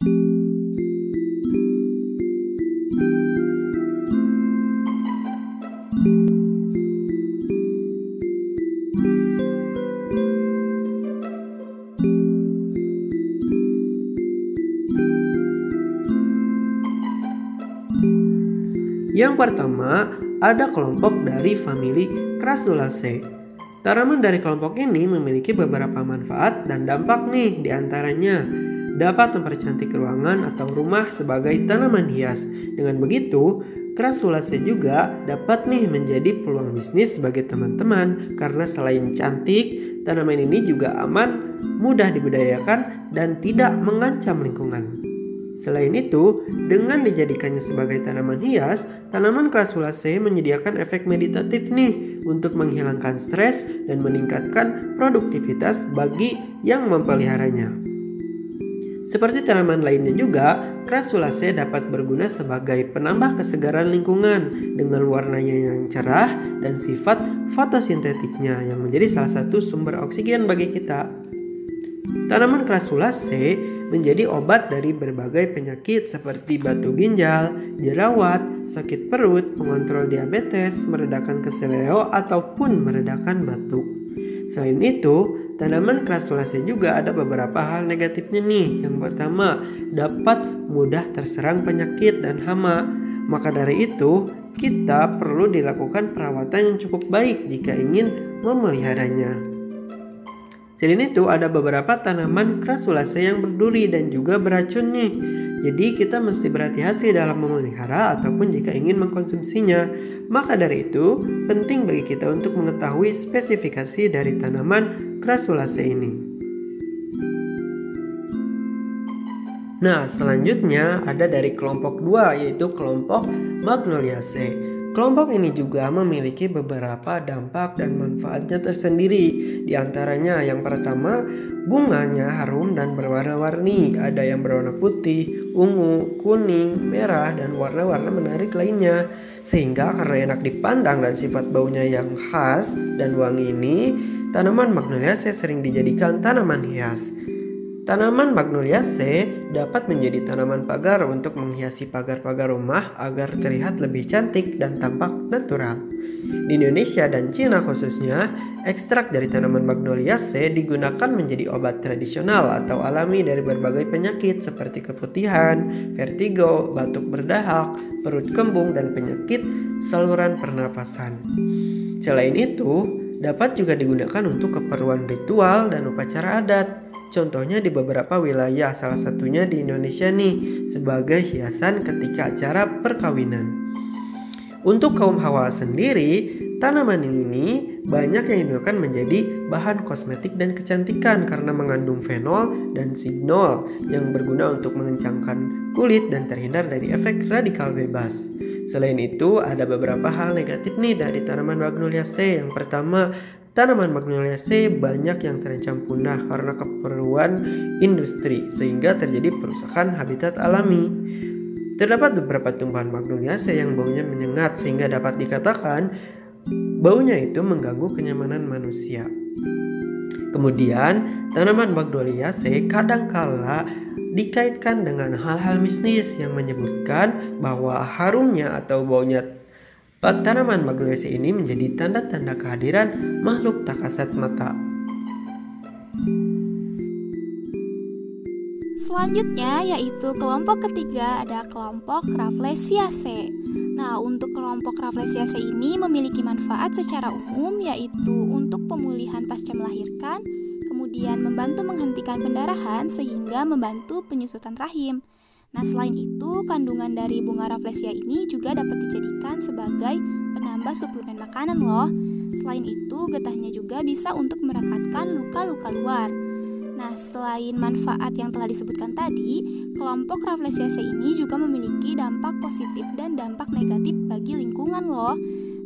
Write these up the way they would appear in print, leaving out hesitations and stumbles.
Yang pertama, ada kelompok dari famili Crassulaceae. Tanaman dari kelompok ini memiliki beberapa manfaat dan dampak nih, diantaranya dapat mempercantik ruangan atau rumah sebagai tanaman hias. Dengan begitu, Crassulaceae juga dapat nih menjadi peluang bisnis bagi teman-teman karena selain cantik, tanaman ini juga aman, mudah dibudidayakan, dan tidak mengancam lingkungan. Selain itu, dengan dijadikannya sebagai tanaman hias, tanaman Crassulaceae menyediakan efek meditatif nih untuk menghilangkan stres dan meningkatkan produktivitas bagi yang mempeliharanya. Seperti tanaman lainnya juga, Crassulaceae dapat berguna sebagai penambah kesegaran lingkungan dengan warnanya yang cerah dan sifat fotosintetiknya yang menjadi salah satu sumber oksigen bagi kita. Tanaman Crassulaceae menjadi obat dari berbagai penyakit seperti batu ginjal, jerawat, sakit perut, mengontrol diabetes, meredakan keseleo, ataupun meredakan batuk. Selain itu, tanaman Crassulaceae juga ada beberapa hal negatifnya nih. Yang pertama, dapat mudah terserang penyakit dan hama. Maka dari itu, kita perlu dilakukan perawatan yang cukup baik jika ingin memeliharanya. Selain itu, ada beberapa tanaman Crassulaceae yang berduri dan juga beracun nih. Jadi kita mesti berhati-hati dalam memelihara ataupun jika ingin mengkonsumsinya. Maka dari itu, penting bagi kita untuk mengetahui spesifikasi dari tanaman Crassulaceae ini. Nah, selanjutnya ada dari kelompok 2, yaitu kelompok Magnoliaceae. Kelompok ini juga memiliki beberapa dampak dan manfaatnya tersendiri. Di antaranya yang pertama, bunganya harum dan berwarna-warni. Ada yang berwarna putih, ungu, kuning, merah, dan warna-warna menarik lainnya. Sehingga karena enak dipandang dan sifat baunya yang khas dan wangi ini, tanaman Magnoliaceae sering dijadikan tanaman hias. Tanaman Magnoliaceae dapat menjadi tanaman pagar untuk menghiasi pagar-pagar rumah agar terlihat lebih cantik dan tampak natural. Di Indonesia dan Cina khususnya, ekstrak dari tanaman Magnoliaceae digunakan menjadi obat tradisional atau alami dari berbagai penyakit seperti keputihan, vertigo, batuk berdahak, perut kembung, dan penyakit saluran pernafasan. Selain itu, dapat juga digunakan untuk keperluan ritual dan upacara adat. Contohnya di beberapa wilayah, salah satunya di Indonesia nih, sebagai hiasan ketika acara perkawinan. Untuk kaum hawa sendiri, tanaman ini banyak yang digunakan menjadi bahan kosmetik dan kecantikan karena mengandung fenol dan signol yang berguna untuk mengencangkan kulit dan terhindar dari efek radikal bebas. Selain itu, ada beberapa hal negatif nih dari tanaman Magnoliaceae. Yang pertama, tanaman Magnoliaceae banyak yang terancam punah karena keperluan industri sehingga terjadi perusakan habitat alami. Terdapat beberapa tumbuhan Magnoliaceae yang baunya menyengat sehingga dapat dikatakan baunya itu mengganggu kenyamanan manusia. Kemudian, tanaman Magnoliaceae kadangkala dikaitkan dengan hal-hal mistis yang menyebutkan bahwa harumnya atau baunya tanaman Magnoliaceae ini menjadi tanda-tanda kehadiran makhluk tak kasat mata. Selanjutnya yaitu kelompok ketiga, ada kelompok Rafflesiaceae. Nah, untuk kelompok Rafflesiaceae ini memiliki manfaat secara umum, yaitu untuk pemulihan pasca melahirkan, kemudian membantu menghentikan pendarahan sehingga membantu penyusutan rahim. Nah, selain itu, kandungan dari bunga Rafflesia ini juga dapat dijadikan sebagai penambah suplemen makanan loh. Selain itu, getahnya juga bisa untuk merekatkan luka-luka luar. Nah, selain manfaat yang telah disebutkan tadi, kelompok Rafflesiaceae ini juga memiliki dampak positif dan dampak negatif bagi lingkungan loh.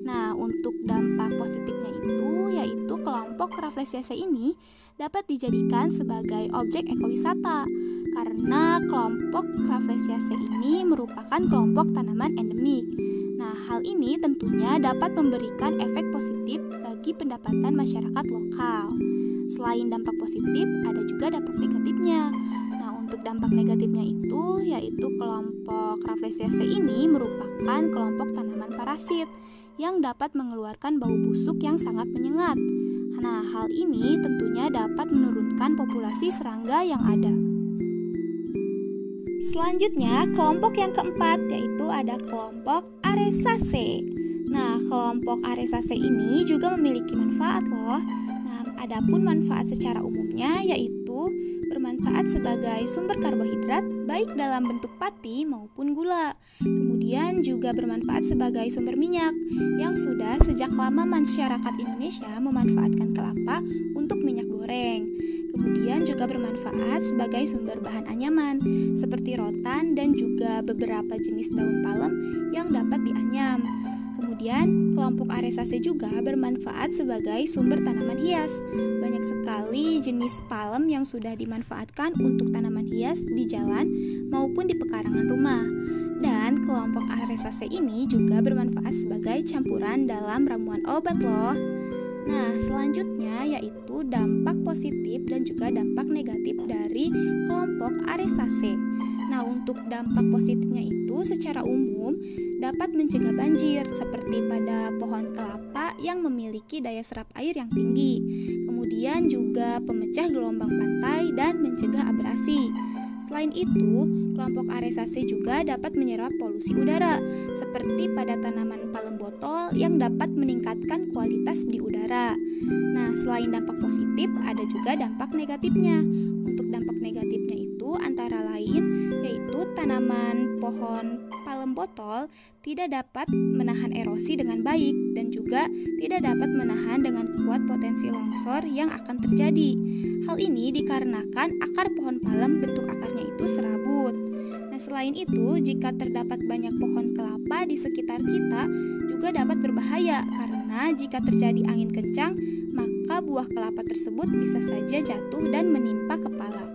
Nah, untuk dampak positifnya itu, yaitu kelompok Rafflesiaceae ini dapat dijadikan sebagai objek ekowisata karena kelompok Rafflesiaceae ini merupakan kelompok tanaman endemik. Nah, hal ini tentunya dapat memberikan efek positif bagi pendapatan masyarakat lokal. Selain dampak positif, ada juga dampak negatifnya. Nah, untuk dampak negatifnya itu yaitu kelompok Rafflesiaceae ini merupakan kelompok tanaman parasit yang dapat mengeluarkan bau busuk yang sangat menyengat. Nah, hal ini tentunya dapat menurunkan populasi serangga yang ada. Selanjutnya, kelompok yang keempat yaitu ada kelompok Aresaceae. Nah, kelompok Aresaceae ini juga memiliki manfaat loh. Nah, adapun manfaat secara umumnya yaitu bermanfaat sebagai sumber karbohidrat baik dalam bentuk pati maupun gula. Kemudian juga bermanfaat sebagai sumber minyak yang sudah sejak lama masyarakat Indonesia memanfaatkan kelapa untuk minyak goreng. Kemudian juga bermanfaat sebagai sumber bahan anyaman seperti rotan dan juga beberapa jenis daun palem yang dapat dianyam. Kemudian kelompok Aresaceae juga bermanfaat sebagai sumber tanaman hias. Banyak sekali jenis palem yang sudah dimanfaatkan untuk tanaman hias di jalan maupun di pekarangan rumah. Dan kelompok Aresaceae ini juga bermanfaat sebagai campuran dalam ramuan obat loh. Nah, selanjutnya yaitu dampak positif dan juga dampak negatif dari kelompok Aresaceae. Nah, untuk dampak positifnya itu secara umum dapat mencegah banjir seperti pada pohon kelapa yang memiliki daya serap air yang tinggi. Kemudian juga pemecah gelombang pantai dan mencegah abrasi. Selain itu, kelompok Aresaceae juga dapat menyerap polusi udara, seperti pada tanaman palem botol yang dapat meningkatkan kualitas di udara. Nah, selain dampak positif, ada juga dampak negatifnya. Untuk dampak negatifnya itu antara lain yaitu tanaman pohon palem botol tidak dapat menahan erosi dengan baik dan juga tidak dapat menahan dengan kuat potensi longsor yang akan terjadi. Hal ini dikarenakan akar pohon palem bentuk akarnya itu serabut. Nah, selain itu, jika terdapat banyak pohon kelapa di sekitar kita juga dapat berbahaya karena jika terjadi angin kencang, maka buah kelapa tersebut bisa saja jatuh dan menimpa kepala.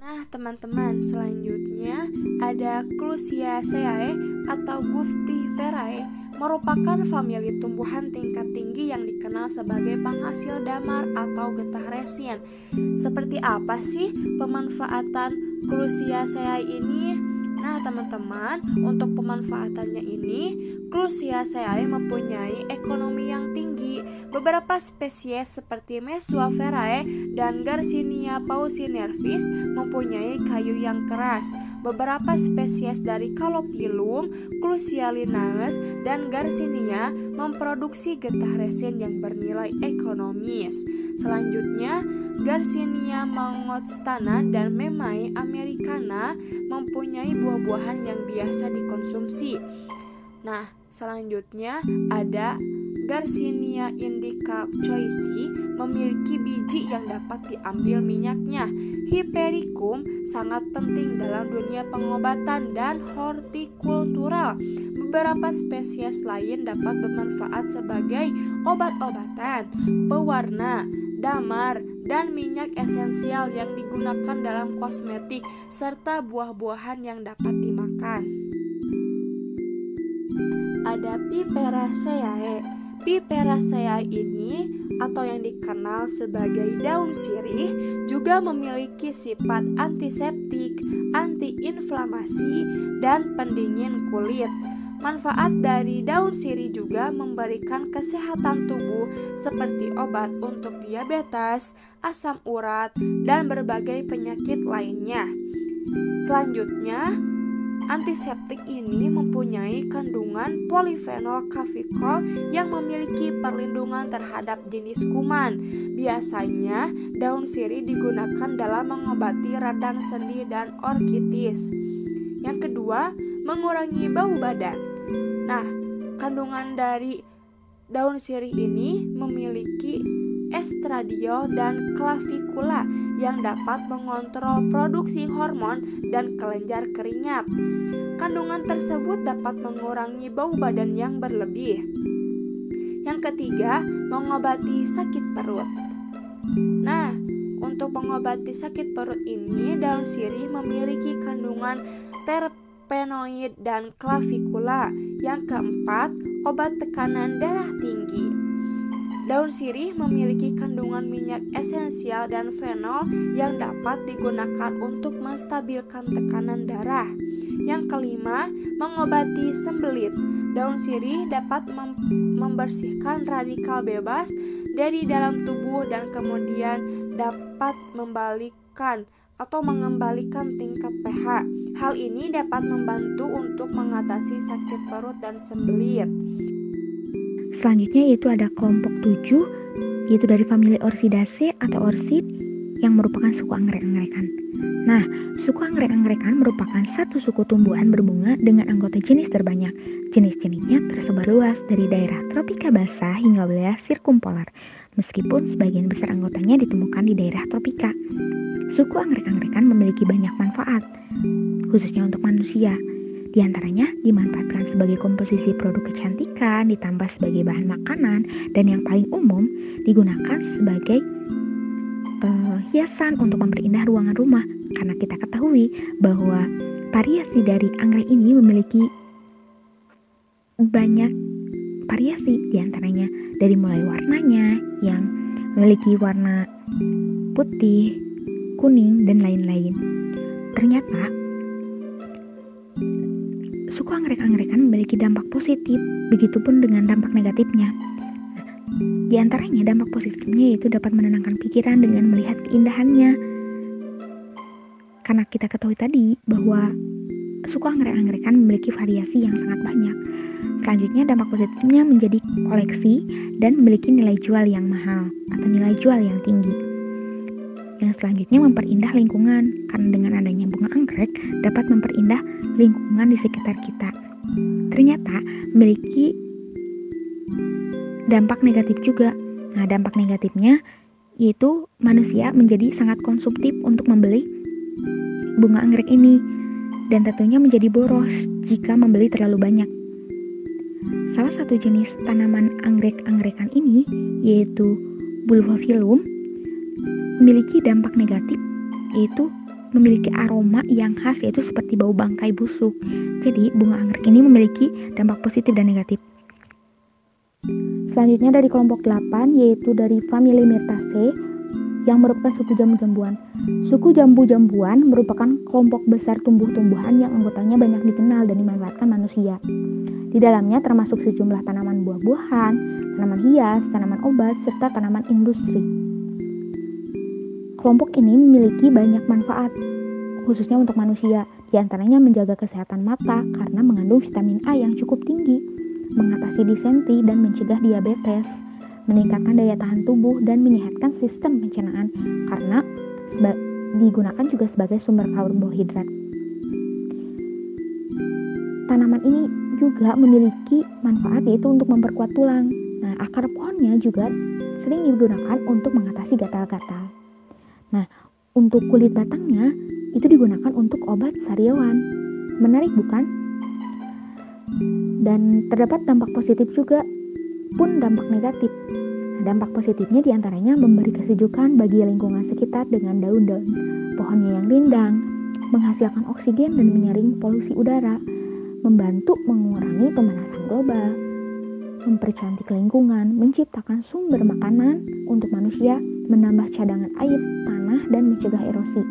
Nah, teman-teman, selanjutnya ada Clusiaceae atau Guftiverae, merupakan famili tumbuhan tingkat tinggi yang dikenal sebagai penghasil damar atau getah resin. Seperti apa sih pemanfaatan Clusiaceae ini? Nah, teman-teman, untuk pemanfaatannya ini, Clusiaceae mempunyai ekonomi yang tinggi. Beberapa spesies seperti Mesoaverae dan Garcinia paucinervis mempunyai kayu yang keras. Beberapa spesies dari Calophyllum, Clusialinaeus, dan Garcinia memproduksi getah resin yang bernilai ekonomis. Selanjutnya, Garcinia mangostana dan Memmae americana mempunyai buah-buahan yang biasa dikonsumsi. Nah, selanjutnya ada Garcinia indica choisei memiliki biji yang dapat diambil minyaknya. Hipericum sangat penting dalam dunia pengobatan dan hortikultural. Beberapa spesies lain dapat bermanfaat sebagai obat-obatan, pewarna, damar, dan minyak esensial yang digunakan dalam kosmetik, serta buah-buahan yang dapat dimakan. Ada Piperaceae. Piperaceae ini atau yang dikenal sebagai daun sirih juga memiliki sifat antiseptik, antiinflamasi, dan pendingin kulit. Manfaat dari daun sirih juga memberikan kesehatan tubuh seperti obat untuk diabetes, asam urat, dan berbagai penyakit lainnya. Selanjutnya, antiseptik ini mempunyai kandungan polifenol kafikol yang memiliki perlindungan terhadap jenis kuman. Biasanya, daun sirih digunakan dalam mengobati radang sendi dan orkitis. Yang kedua, mengurangi bau badan. Nah, kandungan dari daun sirih ini memiliki estradiol dan clavicula yang dapat mengontrol produksi hormon dan kelenjar keringat. Kandungan tersebut dapat mengurangi bau badan yang berlebih. Yang ketiga, mengobati sakit perut. Nah, untuk mengobati sakit perut ini, daun sirih memiliki kandungan terpenoid dan clavicula. Yang keempat, obat tekanan darah tinggi. Daun sirih memiliki kandungan minyak esensial dan fenol yang dapat digunakan untuk menstabilkan tekanan darah. Yang kelima, mengobati sembelit. Daun sirih dapat membersihkan radikal bebas dari dalam tubuh dan kemudian dapat mengembalikan tingkat pH. Hal ini dapat membantu untuk mengatasi sakit perut dan sembelit. Selanjutnya yaitu ada kelompok 7, yaitu dari famili Orchidaceae atau orchid yang merupakan suku anggrek-angrekan. Nah, suku anggrek-angrekan merupakan satu suku tumbuhan berbunga dengan anggota jenis terbanyak. Jenis-jenisnya tersebar luas dari daerah tropika basah hingga wilayah sirkumpolar, meskipun sebagian besar anggotanya ditemukan di daerah tropika. Suku anggrek-angrekan memiliki banyak manfaat, khususnya untuk manusia. Di antaranya dimanfaatkan sebagai komposisi produk kecantikan, ditambah sebagai bahan makanan, dan yang paling umum digunakan sebagai hiasan untuk memperindah ruangan rumah. Karena kita ketahui bahwa variasi dari anggrek ini memiliki banyak variasi, di antaranya dari mulai warnanya yang memiliki warna putih, kuning, dan lain-lain. Ternyata suku anggrek-angrekan memiliki dampak positif, begitupun dengan dampak negatifnya. Di antaranya dampak positifnya yaitu dapat menenangkan pikiran dengan melihat keindahannya. Karena kita ketahui tadi bahwa suku anggrek-angrekan memiliki variasi yang sangat banyak. Selanjutnya dampak positifnya menjadi koleksi dan memiliki nilai jual yang mahal atau nilai jual yang tinggi. Yang selanjutnya memperindah lingkungan, karena dengan adanya bunga anggrek dapat memperindah lingkungan di sekitar kita. Ternyata memiliki dampak negatif juga. Nah, dampak negatifnya yaitu manusia menjadi sangat konsumtif untuk membeli bunga anggrek ini, dan tentunya menjadi boros jika membeli terlalu banyak. Salah satu jenis tanaman anggrek-angrekan ini yaitu Bulbophyllum memiliki dampak negatif, yaitu memiliki aroma yang khas, yaitu seperti bau bangkai busuk. Jadi bunga anggrek ini memiliki dampak positif dan negatif. Selanjutnya dari kelompok 8, yaitu dari famili Myrtaceae yang merupakan suku jambu-jambuan. Suku jambu-jambuan merupakan kelompok besar tumbuh-tumbuhan yang anggotanya banyak dikenal dan dimanfaatkan manusia. Di dalamnya termasuk sejumlah tanaman buah-buahan, tanaman hias, tanaman obat, serta tanaman industri. Kelompok ini memiliki banyak manfaat, khususnya untuk manusia. Di antaranya menjaga kesehatan mata karena mengandung vitamin A yang cukup tinggi, mengatasi disentri dan mencegah diabetes, meningkatkan daya tahan tubuh dan menyehatkan sistem pencernaan karena digunakan juga sebagai sumber karbohidrat. Tanaman ini juga memiliki manfaat yaitu untuk memperkuat tulang. Nah, akar pohonnya juga sering digunakan untuk mengatasi gatal-gatal. Nah, untuk kulit batangnya itu digunakan untuk obat sariawan. Menarik bukan? Dan terdapat dampak positif juga pun dampak negatif. Nah, dampak positifnya diantaranya memberi kesejukan bagi lingkungan sekitar dengan daun-daun pohonnya yang rindang, menghasilkan oksigen dan menyaring polusi udara, membantu mengurangi pemanasan global, mempercantik lingkungan, menciptakan sumber makanan untuk manusia, menambah cadangan air, tanah, dan mencegah erosi.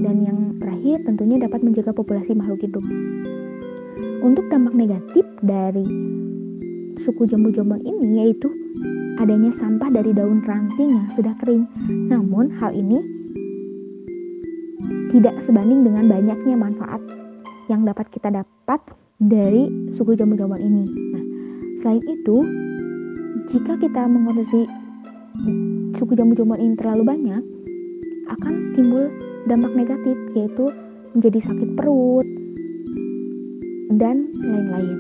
Dan yang terakhir tentunya dapat menjaga populasi makhluk hidup. Untuk dampak negatif dari suku jambu-jambuan ini yaitu adanya sampah dari daun ranting yang sudah kering. Namun hal ini tidak sebanding dengan banyaknya manfaat yang dapat kita dapat dari suku jambu-jambuan ini. Nah, selain itu, jika kita mengonsumsi suku jambu-jambuan ini terlalu banyak, akan timbul dampak negatif, yaitu menjadi sakit perut dan lain-lain.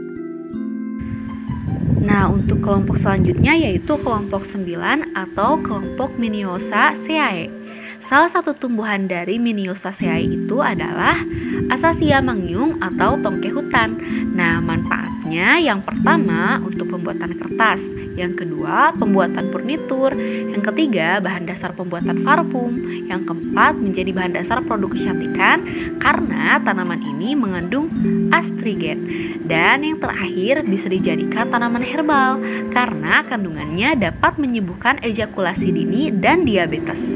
Nah, untuk kelompok selanjutnya yaitu kelompok 9 atau kelompok Miniosaceae. Salah satu tumbuhan dari Miniosaceae itu adalah Acacia mangyung atau tongke hutan. Nah, manfaatnya yang pertama untuk pembuatan kertas. Yang kedua, pembuatan furnitur. Yang ketiga, bahan dasar pembuatan parfum. Yang keempat, menjadi bahan dasar produk kecantikan karena tanaman ini mengandung astrigen. Dan yang terakhir, bisa dijadikan tanaman herbal karena kandungannya dapat menyembuhkan ejakulasi dini dan diabetes.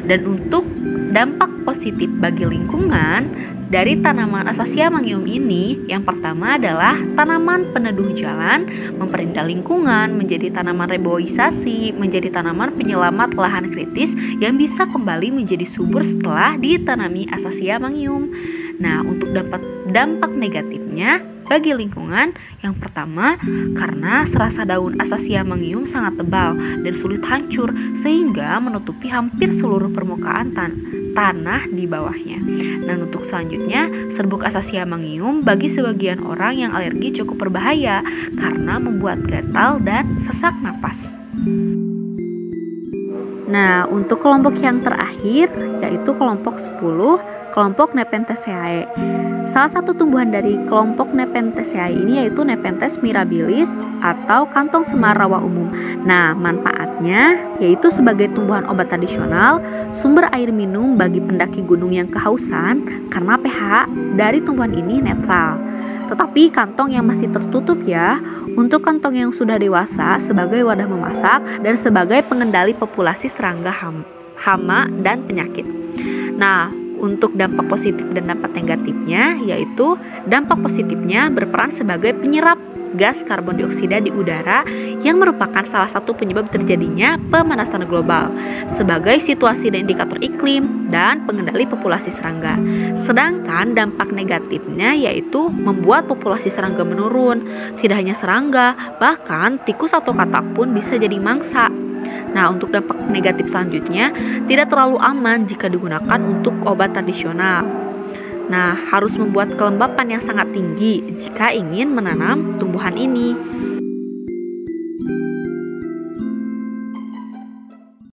Dan untuk dampak positif bagi lingkungan dari tanaman Acacia mangium ini, yang pertama adalah tanaman peneduh jalan, memperindah lingkungan, menjadi tanaman reboisasi, menjadi tanaman penyelamat lahan kritis yang bisa kembali menjadi subur setelah ditanami Acacia mangium. Nah, untuk dampak negatifnya bagi lingkungan, yang pertama, karena serasa daun Acacia mangium sangat tebal dan sulit hancur sehingga menutupi hampir seluruh permukaan tanah di bawahnya. Dan untuk selanjutnya, serbuk Acacia mangium bagi sebagian orang yang alergi cukup berbahaya karena membuat gatal dan sesak napas. Nah, untuk kelompok yang terakhir yaitu kelompok 10, kelompok Nepenthaceae. Salah satu tumbuhan dari kelompok Nepenthaceae ini yaitu Nepenthes mirabilis atau kantong semar rawa umum. Nah, manfaatnya yaitu sebagai tumbuhan obat tradisional, sumber air minum bagi pendaki gunung yang kehausan karena pH dari tumbuhan ini netral. Tetapi kantong yang masih tertutup ya, untuk kantong yang sudah dewasa sebagai wadah memasak dan sebagai pengendali populasi serangga hama dan penyakit. Nah, untuk dampak positif dan dampak negatifnya yaitu dampak positifnya berperan sebagai penyerap gas karbon dioksida di udara yang merupakan salah satu penyebab terjadinya pemanasan global sebagai situasi dan indikator iklim dan pengendali populasi serangga. Sedangkan dampak negatifnya yaitu membuat populasi serangga menurun. Tidak hanya serangga, bahkan tikus atau katak pun bisa jadi mangsa. Nah, untuk dampak negatif selanjutnya, tidak terlalu aman jika digunakan untuk obat tradisional. Nah, harus membuat kelembapan yang sangat tinggi jika ingin menanam tumbuhan ini.